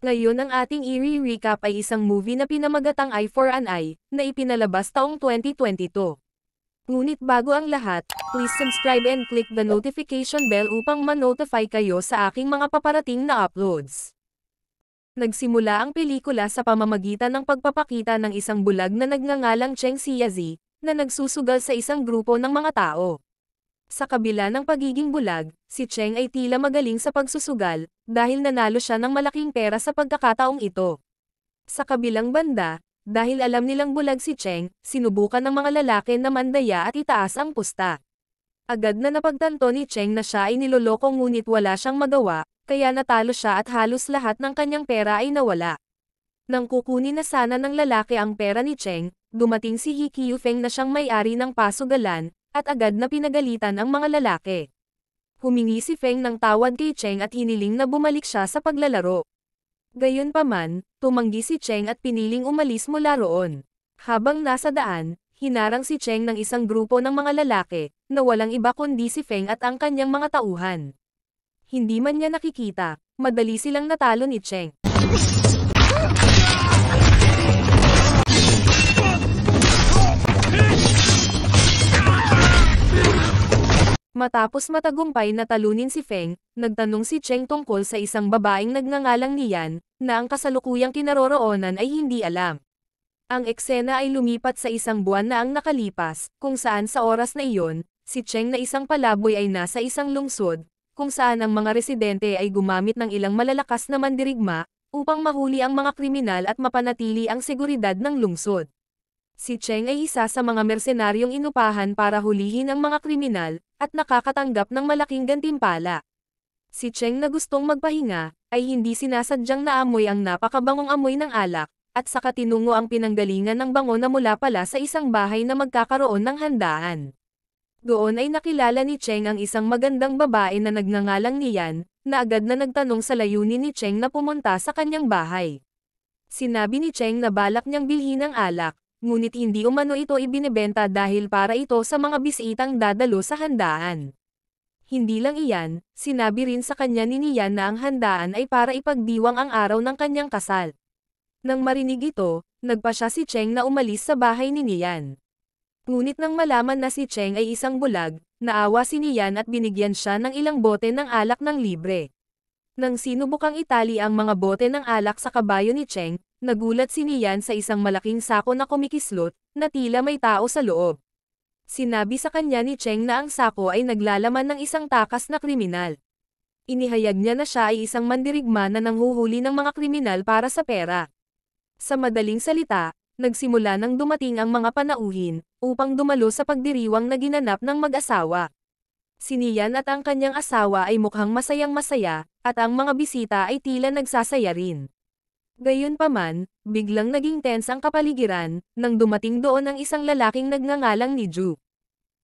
Ngayon ang ating i-recap ay isang movie na pinamagatang Eye for an Eye, na ipinalabas taong 2022. Ngunit bago ang lahat, please subscribe and click the notification bell upang ma-notify kayo sa aking mga paparating na uploads. Nagsimula ang pelikula sa pamamagitan ng pagpapakita ng isang bulag na nagngangalang Cheng Xiazi, na nagsusugal sa isang grupo ng mga tao. Sa kabila ng pagiging bulag, si Cheng ay tila magaling sa pagsusugal, dahil nanalo siya ng malaking pera sa pagkakataong ito. Sa kabilang banda, dahil alam nilang bulag si Cheng, sinubukan ng mga lalaki na mandaya at itaas ang pusta. Agad na napagtanto ni Cheng na siya ay niloloko ngunit wala siyang magawa, kaya natalo siya at halos lahat ng kanyang pera ay nawala. Nang kukunin na sana ng lalaki ang pera ni Cheng, dumating si He Qiufeng na siyang may-ari ng pasugalan, at agad na pinagalitan ang mga lalaki. Humingi si Feng ng tawad kay Cheng at hiniling na bumalik siya sa paglalaro. Gayunpaman, tumanggi si Cheng at piniling umalis mula roon. Habang nasa daan, hinarang si Cheng ng isang grupo ng mga lalaki, na walang iba kundi si Feng at ang kanyang mga tauhan. Hindi man niya nakikita, madali silang natalo ni Cheng. Matapos matagumpay na talunin si Feng, nagtanong si Cheng tungkol sa isang babaeng nagngangalang Nian, na ang kasalukuyang kinaroroonan ay hindi alam. Ang eksena ay lumipat sa isang buwan na ang nakalipas, kung saan sa oras na iyon, si Cheng na isang palaboy ay nasa isang lungsod, kung saan ang mga residente ay gumamit ng ilang malalakas na mandirigma, upang mahuli ang mga kriminal at mapanatili ang seguridad ng lungsod. Si Cheng ay isa sa mga mersenaryong inupahan para hulihin ang mga kriminal, at nakakatanggap ng malaking gantimpala. Si Cheng na gustong magpahinga, ay hindi sinasadyang naamoy ang napakabangong amoy ng alak, at saka tinungo ang pinanggalingan ng bango na mula pala sa isang bahay na magkakaroon ng handaan. Doon ay nakilala ni Cheng ang isang magandang babae na nagngangalang Nian, na agad na nagtanong sa layunin ni Cheng na pumunta sa kanyang bahay. Sinabi ni Cheng na balak niyang bilhin ang alak, ngunit hindi umano ito ibinebenta dahil para ito sa mga bisitang dadalo sa handaan. Hindi lang iyan, sinabi rin sa kanya ni Nian na ang handaan ay para ipagdiwang ang araw ng kanyang kasal. Nang marinig ito, nagpasya si Cheng na umalis sa bahay ni Nian. Ngunit nang malaman na si Cheng ay isang bulag, naawa si Nian at binigyan siya ng ilang bote ng alak ng libre. Nang sinubukang itali ang mga bote ng alak sa kabayo ni Cheng, nagulat si Nian sa isang malaking sako na kumikislot, na tila may tao sa loob. Sinabi sa kanya ni Cheng na ang sako ay naglalaman ng isang takas na kriminal. Inihayag niya na siya ay isang mandirigma na nanghuhuli ng mga kriminal para sa pera. Sa madaling salita, nagsimula nang dumating ang mga panauhin, upang dumalo sa pagdiriwang na ginanap ng mag-asawa. Si Nian at ang kanyang asawa ay mukhang masayang-masaya, at ang mga bisita ay tila nagsasaya rin. Gayunpaman, biglang naging tense ang kapaligiran, nang dumating doon ang isang lalaking nagngangalang ni Ju.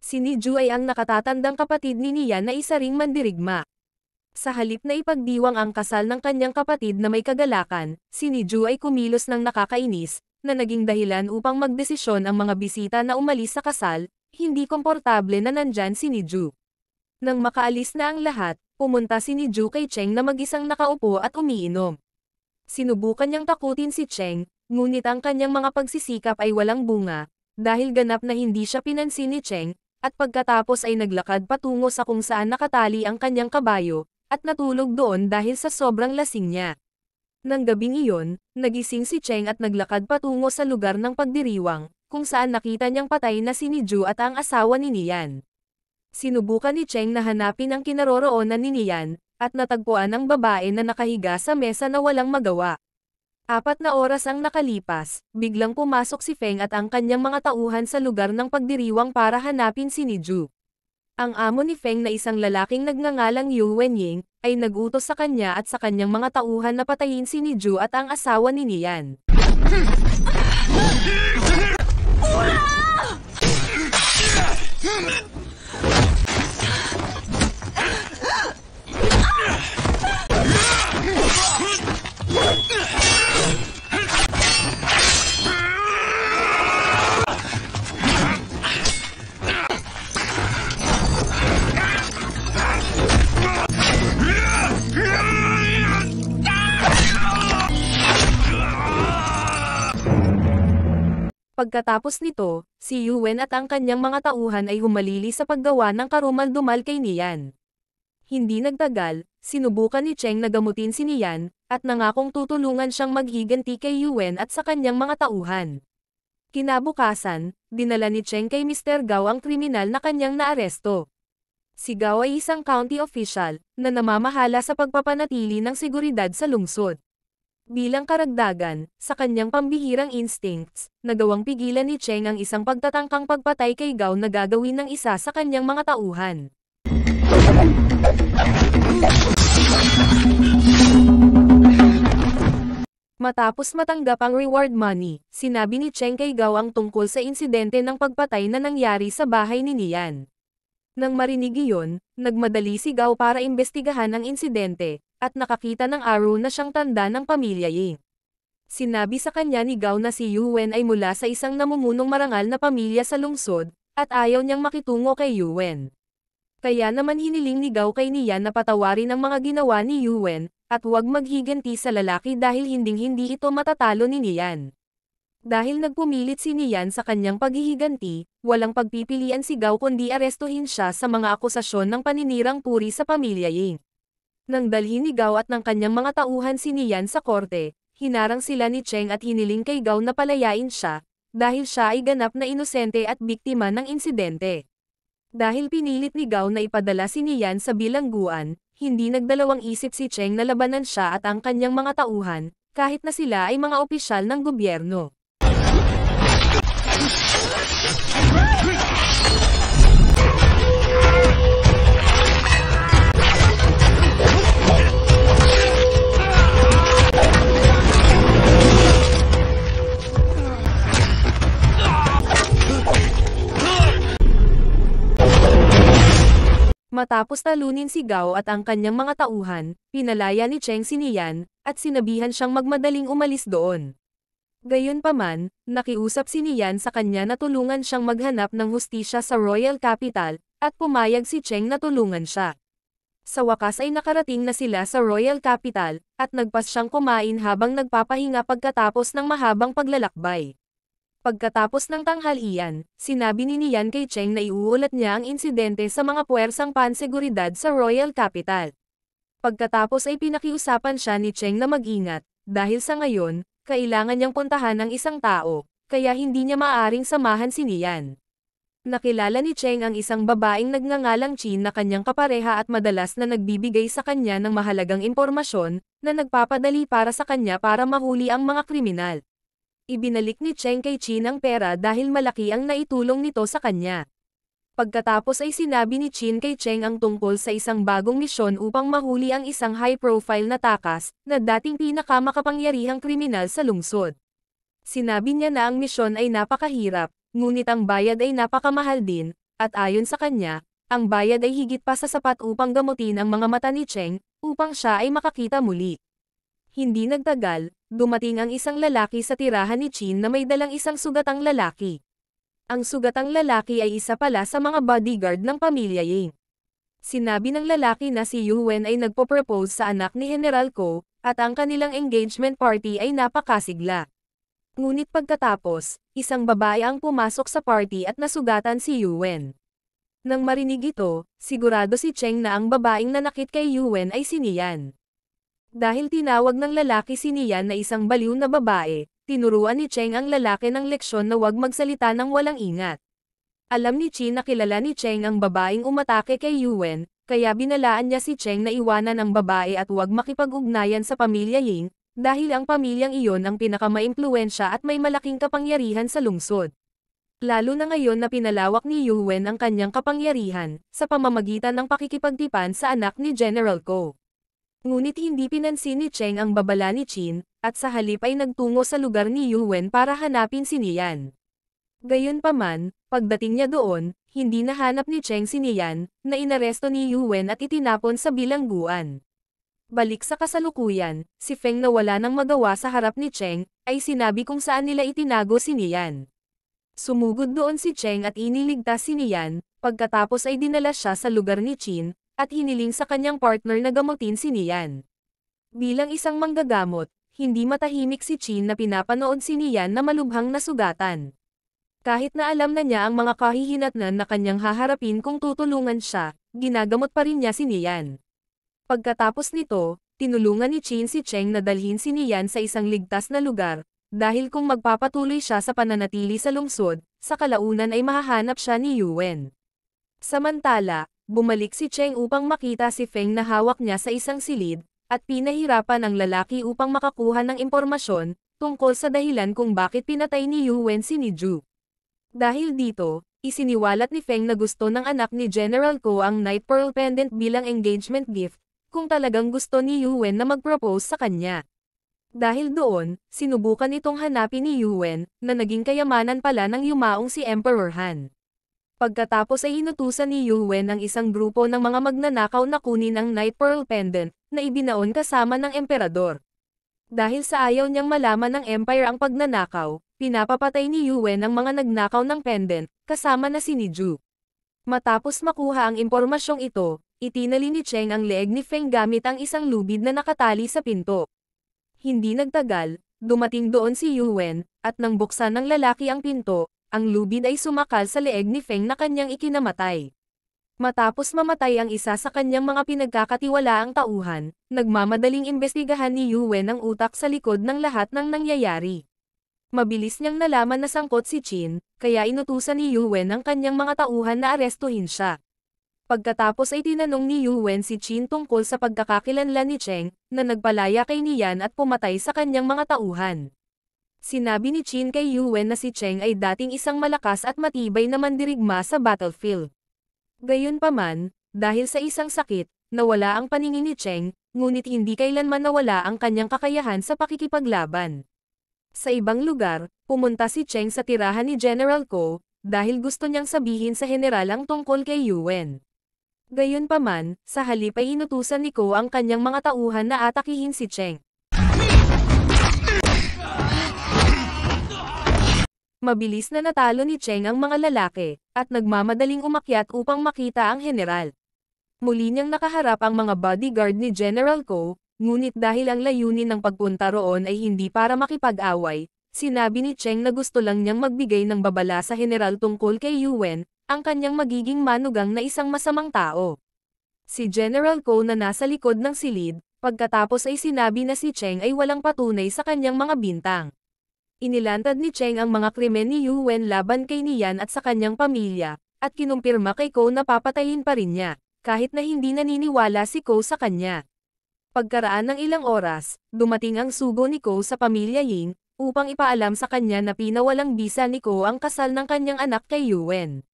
Si Ni Ju ay ang nakatatandang kapatid ni Nian na isa ring mandirigma. Sa halip na ipagdiwang ang kasal ng kanyang kapatid na may kagalakan, si Ni Ju ay kumilos ng nakakainis, na naging dahilan upang magdesisyon ang mga bisita na umalis sa kasal, hindi komportable na nandyan si Ni Ju. Nang makaalis na ang lahat, pumunta si Ni Ju kay Cheng na mag-isang nakaupo at umiinom. Sinubukan niyang takutin si Cheng, ngunit ang kanyang mga pagsisikap ay walang bunga, dahil ganap na hindi siya pinansin ni Cheng, at pagkatapos ay naglakad patungo sa kung saan nakatali ang kanyang kabayo, at natulog doon dahil sa sobrang lasing niya. Nang gabing iyon, nagising si Cheng at naglakad patungo sa lugar ng pagdiriwang, kung saan nakita niyang patay na si Ni Ju at ang asawa ni Nian. Sinubukan ni Cheng na hanapin ang kinaroroonan ni Nian, at natagpuan ang babae na nakahiga sa mesa na walang magawa. 4 na oras ang nakalipas, biglang pumasok si Feng at ang kanyang mga tauhan sa lugar ng pagdiriwang para hanapin si Ni Ju. Ang amo ni Feng na isang lalaking nagngangalang Yu Wenying, ay nagutos sa kanya at sa kanyang mga tauhan na patayin si Ni Ju at ang asawa ni Nian. Pagkatapos nito, si Yuen at ang kanyang mga tauhan ay humalili sa paggawa ng karumal-dumal kay Nian. Hindi nagtagal, sinubukan ni Cheng na gamutin si Nian, at nangakong tutulungan siyang maghiganti kay Yuen at sa kanyang mga tauhan. Kinabukasan, dinala ni Cheng kay Mr. Gao ang kriminal na kanyang naaresto. Si Gao ay isang county official, na namamahala sa pagpapanatili ng seguridad sa lungsod. Bilang karagdagan, sa kanyang pambihirang instincts, nagawang pigilan ni Cheng ang isang pagtatangkang pagpatay kay Gao na gagawin ng isa sa kanyang mga tauhan. Matapos matanggap ang reward money, sinabi ni Cheng kay Gao ang tungkol sa insidente ng pagpatay na nangyari sa bahay ni Nian. Nang marinig iyon, nagmadali si Gao para imbestigahan ang insidente, at nakakita ng araw na siyang tanda ng pamilya Ying. Sinabi sa kanya ni Gao na si Yuen ay mula sa isang namumunong marangal na pamilya sa lungsod, at ayaw niyang makitungo kay Yuen. Kaya naman hiniling ni Gao kay Nian na patawarin ang mga ginawa ni Yuen, at huwag maghiganti sa lalaki dahil hinding-hindi ito matatalo ni Nian. Dahil nagpumilit si Nian sa kanyang paghihiganti, walang pagpipilian si Gao kundi arestuhin siya sa mga akusasyon ng paninirang puri sa pamilya Ying. Nang dalhin ni Gao at ng kanyang mga tauhan si Nian sa korte, hinarang sila ni Cheng at hiniling kay Gao na palayain siya, dahil siya ay ganap na inosente at biktima ng insidente. Dahil pinilit ni Gao na ipadala si Nian sa bilangguan, hindi nagdalawang isip si Cheng na labanan siya at ang kanyang mga tauhan, kahit na sila ay mga opisyal ng gobyerno. Matapos talunin si Gao at ang kanyang mga tauhan, pinalaya ni Cheng si Nian, at sinabihan siyang magmadaling umalis doon. Gayunpaman, nakiusap si Nian sa kanya na tulungan siyang maghanap ng hustisya sa Royal Capital, at pumayag si Cheng na tulungan siya. Sa wakas ay nakarating na sila sa Royal Capital, at nagpas siyang kumain habang nagpapahinga pagkatapos ng mahabang paglalakbay. Pagkatapos ng tanghalian, sinabi ni Nian kay Cheng na iuulat niya ang insidente sa mga puwersang panseguridad sa Royal Capital. Pagkatapos ay pinakiusapan siya ni Cheng na mag-ingat, dahil sa ngayon, kailangan niyang puntahan ng isang tao, kaya hindi niya maaaring samahan si Nian. Nakilala ni Cheng ang isang babaeng nagngangalang Chin na kanyang kapareha at madalas na nagbibigay sa kanya ng mahalagang impormasyon, na nagpapadali para sa kanya para mahuli ang mga kriminal. Ibinalik ni Cheng kay Chin ang pera dahil malaki ang naitulong nito sa kanya. Pagkatapos ay sinabi ni Chin kay Cheng ang tungkol sa isang bagong misyon upang mahuli ang isang high-profile na takas, na dating pinakamakapangyarihang kriminal sa lungsod. Sinabi niya na ang misyon ay napakahirap, ngunit ang bayad ay napakamahal din, at ayon sa kanya, ang bayad ay higit pa sa sapat upang gamutin ang mga mata ni Cheng, upang siya ay makakita muli. Hindi nagtagal, dumating ang isang lalaki sa tirahan ni Chin na may dalang isang sugatang lalaki. Ang sugatang lalaki ay isa pala sa mga bodyguard ng pamilya Ying. Sinabi ng lalaki na si Yuen ay nagpo-propose sa anak ni General Ko, at ang kanilang engagement party ay napakasigla. Ngunit pagkatapos, isang babae ang pumasok sa party at nasugatan si Yuen. Nang marinig ito, sigurado si Cheng na ang babaeng nanakit kay Yuen ay si Nian. Dahil tinawag ng lalaki si Nian na isang baliw na babae, tinuruan ni Cheng ang lalaki ng leksyon na huwag magsalita ng walang ingat. Alam ni Chin na kilala ni Cheng ang babaeng umatake kay Yuen, kaya binalaan niya si Cheng na iwanan ang babae at huwag makipag-ugnayan sa pamilya Ying, dahil ang pamilyang iyon ang pinakamaimpluwensya at may malaking kapangyarihan sa lungsod. Lalo na ngayon na pinalawak ni Yuen ang kanyang kapangyarihan, sa pamamagitan ng pakikipagtipan sa anak ni General Ko. Ngunit hindi pinansin ni Cheng ang babala ni Chin, at sa halip ay nagtungo sa lugar ni Yuen para hanapin si Nian. Gayunpaman, pagdating niya doon, hindi nahanap ni Cheng si Nian, na inaresto ni Yuen at itinapon sa bilangguan. Balik sa kasalukuyan, si Feng na wala nang magawa sa harap ni Cheng, ay sinabi kung saan nila itinago si Nian. Sumugod doon si Cheng at iniligtas si Nian, pagkatapos ay dinala siya sa lugar ni Chin, at hiniling sa kanyang partner na gamutin si Nian. Bilang isang manggagamot, hindi matahimik si Chin na pinapanood si Nian na malubhang nasugatan. Kahit na alam na niya ang mga kahihinatnan na kanyang haharapin kung tutulungan siya, ginagamot pa rin niya si Nian. Pagkatapos nito, tinulungan ni Qin si Cheng na dalhin si Nian sa isang ligtas na lugar, dahil kung magpapatuloy siya sa pananatili sa lungsod, sa kalaunan ay mahahanap siya ni Yuwen. Samantala, bumalik si Cheng upang makita si Feng na hawak niya sa isang silid, at pinahirapan ang lalaki upang makakuha ng impormasyon tungkol sa dahilan kung bakit pinatay ni Yuwen si Niju. Dahil dito, isiniwalat ni Feng na gusto ng anak ni General Ko ang Night Pearl Pendant bilang engagement gift, kung talagang gusto ni Yuwen na mag-propose sa kanya. Dahil doon, sinubukan itong hanapin ni Yuwen, na naging kayamanan pala ng yumaong si Emperor Han. Pagkatapos ay inutusan ni Yuwen ang isang grupo ng mga magnanakaw na kunin ang Night Pearl Pendant, na ibinaon kasama ng emperador. Dahil sa ayaw niyang malaman ng Empire ang pagnanakaw, pinapapatay ni Yuwen ang mga nagnakaw ng pendant, kasama na si Niju. Matapos makuha ang impormasyong ito, itinali ni Cheng ang leeg ni Feng gamit ang isang lubid na nakatali sa pinto. Hindi nagtagal, dumating doon si Yuwen, at nang buksan ng lalaki ang pinto, ang lubid ay sumakal sa leeg ni Feng na kanyang ikinamatay. Matapos mamatay ang isa sa kanyang mga pinagkakatiwalaang tauhan, nagmamadaling imbestigahan ni Yuwen ang utak sa likod ng lahat ng nangyayari. Mabilis niyang nalaman na sangkot si Qin, kaya inutusan ni Yuwen ang kanyang mga tauhan na arestuhin siya. Pagkatapos ay tinanong ni Yuwen si Qin tungkol sa pagkakakilanlan ni Cheng, na nagpalaya kay Nian at pumatay sa kanyang mga tauhan. Sinabi ni Qin kay Yuwen na si Cheng ay dating isang malakas at matibay na mandirigma sa battlefield. Gayunpaman, dahil sa isang sakit, nawala ang paningin ni Cheng, ngunit hindi kailanman nawala ang kanyang kakayahan sa pakikipaglaban. Sa ibang lugar, pumunta si Cheng sa tirahan ni General Ko, dahil gusto niyang sabihin sa general ang tungkol kay Yuwen. Gayunpaman, sa halip ay inutusan ni Ko ang kanyang mga tauhan na atakihin si Cheng. Mabilis na natalo ni Cheng ang mga lalaki, at nagmamadaling umakyat upang makita ang general. Muli niyang nakaharap ang mga bodyguard ni General Ko, ngunit dahil ang layunin ng pagpunta roon ay hindi para makipag-away, sinabi ni Cheng na gusto lang niyang magbigay ng babala sa general tungkol kay Yuwen, ang kanyang magiging manugang na isang masamang tao. Si General Ko na nasa likod ng silid, pagkatapos ay sinabi na si Cheng ay walang patunay sa kanyang mga bintang. Inilantad ni Cheng ang mga krimen ni Yuwen laban kay Nian at sa kanyang pamilya, at kinumpirma kay Ko na papatayin pa rin niya, kahit na hindi naniniwala si Ko sa kanya. Pagkaraan ng ilang oras, dumating ang sugo ni Ko sa pamilya Ying, upang ipaalam sa kanya na pinawalang bisa ni Ko ang kasal ng kanyang anak kay Yuwen.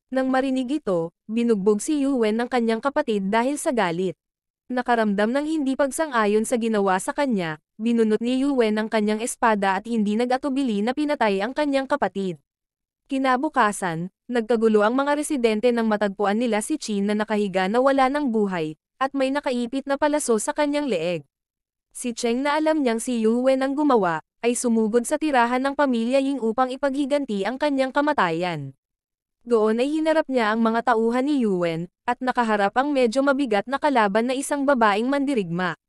Nang marinig ito, binugbog si Yuwen ng kanyang kapatid dahil sa galit. Nakaramdam ng hindi pagsang-ayon sa ginawa sa kanya, binunot ni Yuwen ang kanyang espada at hindi nag-atubili na pinatay ang kanyang kapatid. Kinabukasan, nagkagulo ang mga residente nang matagpuan nila si Qin na nakahiga na wala ng buhay, at may nakaipit na palaso sa kanyang leeg. Si Cheng na alam niyang si Yuwen ang gumawa, ay sumugod sa tirahan ng pamilya Ying upang ipaghiganti ang kanyang kamatayan. Doon ay hinarap niya ang mga tauhan ni Yuwen, at nakaharap ang medyo mabigat na kalaban na isang babaeng mandirigma.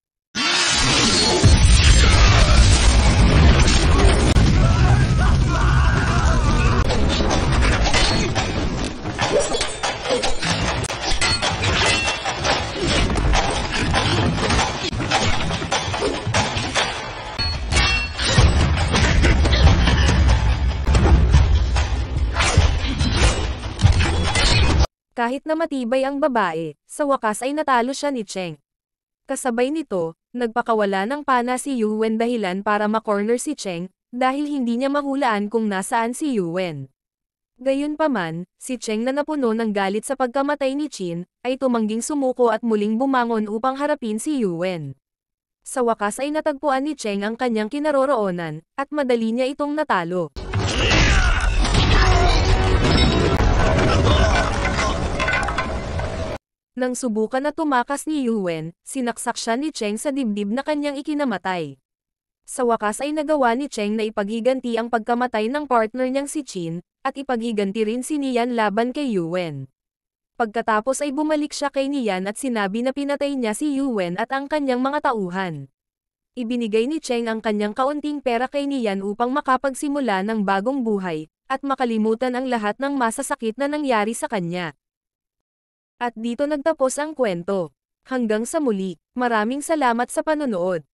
Kahit na matibay ang babae, sa wakas ay natalo siya ni Cheng. Kasabay nito, nagpakawala ng pana si Yuwen dahilan para ma-corner si Cheng, dahil hindi niya mahulaan kung nasaan si Yuwen. Gayunpaman, si Cheng na napuno ng galit sa pagkamatay ni Qin, ay tumangging sumuko at muling bumangon upang harapin si Yuwen. Sa wakas ay natagpuan ni Cheng ang kanyang kinaroroonan, at madali niya itong natalo. Nang subukan na tumakas ni Yuwen, sinaksak siya ni Cheng sa dibdib na kanyang ikinamatay. Sa wakas ay nagawa ni Cheng na ipaghiganti ang pagkamatay ng partner niyang si Qin, at ipaghiganti rin si Nian laban kay Yuwen. Pagkatapos ay bumalik siya kay Nian at sinabi na pinatay niya si Yuwen at ang kanyang mga tauhan. Ibinigay ni Cheng ang kanyang kaunting pera kay Nian upang makapagsimula ng bagong buhay, at makalimutan ang lahat ng masasakit na nangyari sa kanya. At dito nagtapos ang kwento. Hanggang sa muli, maraming salamat sa panonood.